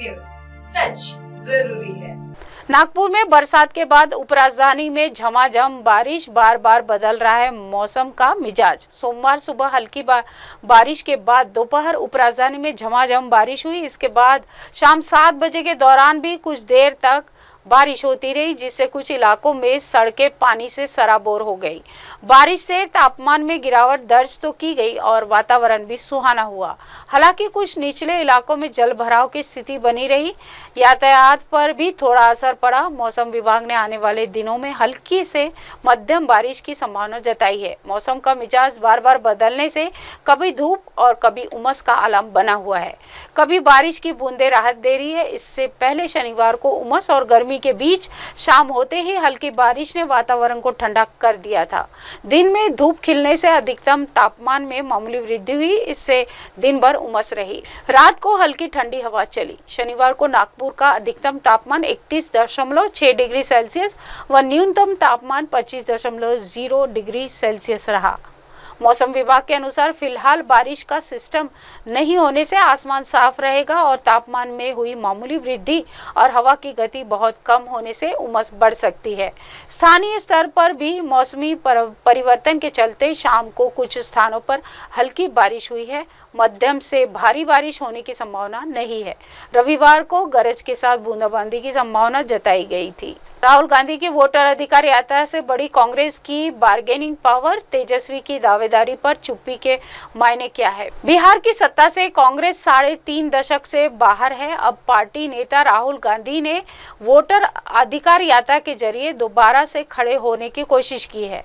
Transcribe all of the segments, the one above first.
News, सच जरूरी है। नागपुर में बरसात के बाद उपराजधानी में झमाझम बारिश, बार बार बदल रहा है मौसम का मिजाज। सोमवार सुबह हल्की बारिश के बाद दोपहर उपराजधानी में झमाझम बारिश हुई। इसके बाद शाम 7 बजे के दौरान भी कुछ देर तक बारिश होती रही, जिससे कुछ इलाकों में सड़कें पानी से सराबोर हो गई। बारिश से तापमान में गिरावट दर्ज तो की गई और वातावरण भी सुहाना हुआ। हालांकि कुछ निचले इलाकों में जल भराव की स्थिति बनी रही। यातायात पर भी थोड़ा असर पड़ा। मौसम विभाग ने आने वाले दिनों में हल्की से मध्यम बारिश की संभावना जताई है। मौसम का मिजाज बार बार बदलने से कभी धूप और कभी उमस का आलम बना हुआ है। कभी बारिश की बूंदें राहत दे रही है। इससे पहले शनिवार को उमस और गर्मी के बीच शाम होते ही हल्की बारिश ने वातावरण को ठंडा कर दिया था। दिन में धूप खिलने से अधिकतम तापमान में मामूली वृद्धि हुई। इससे दिन भर उमस रही। रात को हल्की ठंडी हवा चली। शनिवार को नागपुर का अधिकतम तापमान 31.6 डिग्री सेल्सियस व न्यूनतम तापमान 25.0 डिग्री सेल्सियस रहा। मौसम विभाग के अनुसार फिलहाल बारिश का सिस्टम नहीं होने से आसमान साफ रहेगा और तापमान में हुई मामूली वृद्धि और हवा की गति बहुत कम होने से उमस बढ़ सकती है। स्थानीय स्तर पर भी मौसमी परिवर्तन के चलते शाम को कुछ स्थानों पर हल्की बारिश हुई है। मध्यम से भारी बारिश होने की संभावना नहीं है। रविवार को गरज के साथ बूंदाबांदी की संभावना जताई गई थी। राहुल गांधी की वोटर अधिकार यात्रा से बड़ी कांग्रेस की बार्गेनिंग पावर, तेजस्वी की दावेदारी पर चुप्पी के मायने क्या है। बिहार की सत्ता से कांग्रेस 3.5 दशक से बाहर है। अब पार्टी नेता राहुल गांधी ने वोटर अधिकार यात्रा के जरिए दोबारा से खड़े होने की कोशिश की है।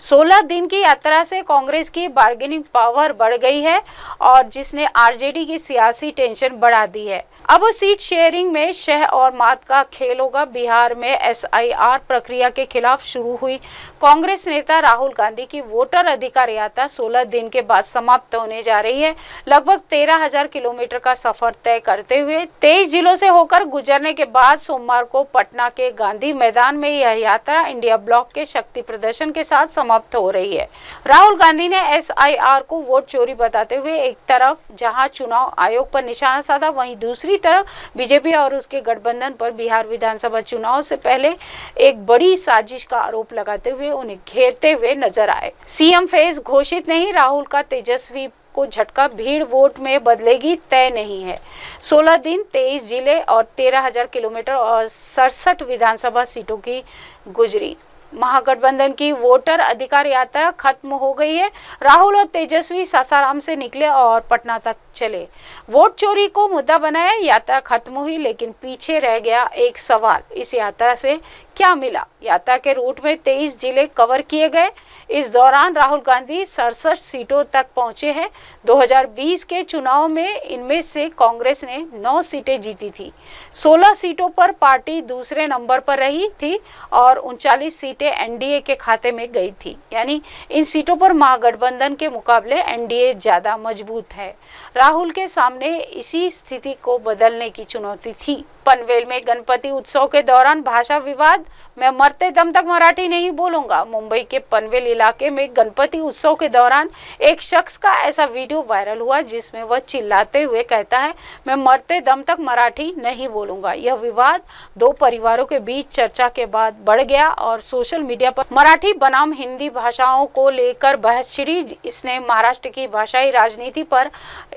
16 दिन की यात्रा से कांग्रेस की बार्गेनिंग पावर बढ़ गई है और जिसने आरजेडी की सियासी टेंशन बढ़ा दी है। अब सीट शेयरिंग में शह और मात का खेल होगा। बिहार में एसआईआर प्रक्रिया के खिलाफ शुरू हुई कांग्रेस नेता राहुल गांधी की वोटर अधिकार यात्रा 16 दिन के बाद समाप्त होने जा रही है। लगभग 13,000 किलोमीटर का सफर तय करते हुए 23 जिलों से होकर गुजरने के बाद सोमवार को पटना के गांधी मैदान में यह यात्रा इंडिया ब्लॉक के शक्ति प्रदर्शन के साथ समाप्त हो रही है। राहुल गांधी ने एसआईआर को वोट चोरी बताते हुए एक तरफ जहां चुनाव आयोग पर निशाना साधा, वहीं दूसरी तरफ बीजेपी और उसके गठबंधन पर बिहार विधानसभा चुनाव से पहले एक बड़ी साजिश का आरोप लगाते हुए उन्हें घेरते हुए नजर आए। सीएम फेज घोषित नहीं, राहुल का तेजस्वी को झटका भीड़ वोट में बदलेगी तय नहीं है। 16 दिन 23 जिले और 13,000 किलोमीटर और 67 विधानसभा सीटों की गुजरी। महागठबंधन की वोटर अधिकार यात्रा खत्म हो गई है। राहुल और तेजस्वी सासाराम से निकले और पटना तक चले। वोट चोरी को मुद्दा बनाया। यात्रा खत्म हुई, लेकिन पीछे रह गया एक सवाल, इस यात्रा से क्या मिला। यात्रा के रूट में 23 जिले कवर किए गए। इस दौरान राहुल गांधी 67 सीटों तक पहुंचे हैं। 2020 के चुनाव में इनमें से कांग्रेस ने 9 सीटें जीती थी। 16 सीटों पर पार्टी दूसरे नंबर पर रही थी और 39 सीटें एनडीए के खाते में गई थी। यानी इन सीटों पर महागठबंधन के मुकाबले एनडीए ज्यादा मजबूत है। राहुल के सामने इसी स्थिति को बदलने की चुनौती थी। पनवेल में गणपति उत्सव के दौरान भाषा विवाद, मैं मरते दम तक मराठी नहीं बोलूंगा। मुंबई के पनवेल इलाके में गणपति उत्सव के दौरान एक शख्स का ऐसा वीडियो वायरल हुआ जिसमें वह चिल्लाते हुए कहता है, मैं मरते दम तक मराठी नहीं बोलूंगा। यह विवाद 2 परिवारों के बीच चर्चा के बाद बढ़ गया और सोशल मीडिया पर मराठी बनाम हिंदी भाषाओं को लेकर बहस छिड़ी। इसने महाराष्ट्र की भाषाई राजनीति पर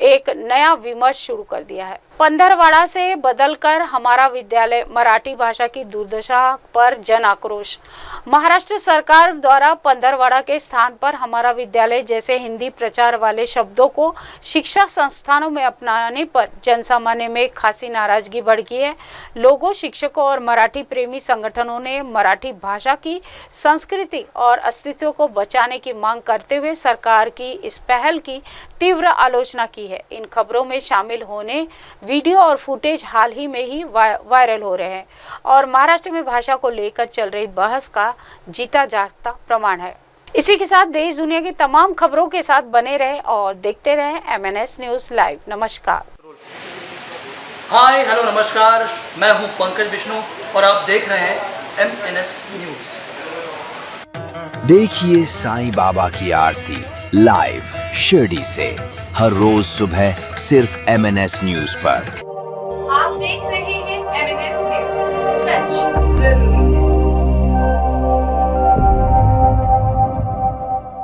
एक नया विमर्श शुरू कर दिया है। पंधरवाड़ा से बदलकर हमारा विद्यालय, मराठी भाषा की दुर्दशा पर जन आक्रोश। महाराष्ट्र सरकार द्वारा पंधरवाड़ा के स्थान पर हमारा विद्यालय जैसे हिंदी प्रचार वाले शब्दों को शिक्षा संस्थानों में अपनाने पर जनसामान्य में खासी नाराजगी बढ़ गई है। लोगों, शिक्षकों और मराठी प्रेमी संगठनों ने मराठी भाषा की संस्कृति और अस्तित्व को बचाने की मांग करते हुए सरकार की इस पहल की तीव्र आलोचना की है। इन खबरों में शामिल होने वीडियो और फुटेज हाल ही में ही वायरल हो रहे हैं और महाराष्ट्र में भाषा को लेकर चल रही बहस का जीता जागता प्रमाण है। इसी के साथ देश दुनिया की तमाम खबरों के साथ बने रहे और देखते रहे MNS न्यूज लाइव। नमस्कार। हाय हेलो नमस्कार, मैं हूं पंकज विष्णु और आप देख रहे हैं MNS न्यूज। देखिए साईं बाबा की आरती लाइव शिरडी से हर रोज सुबह सिर्फ MNS न्यूज पर। आप देख रहे हैं एमएनएस न्यूज, सच जरूरी।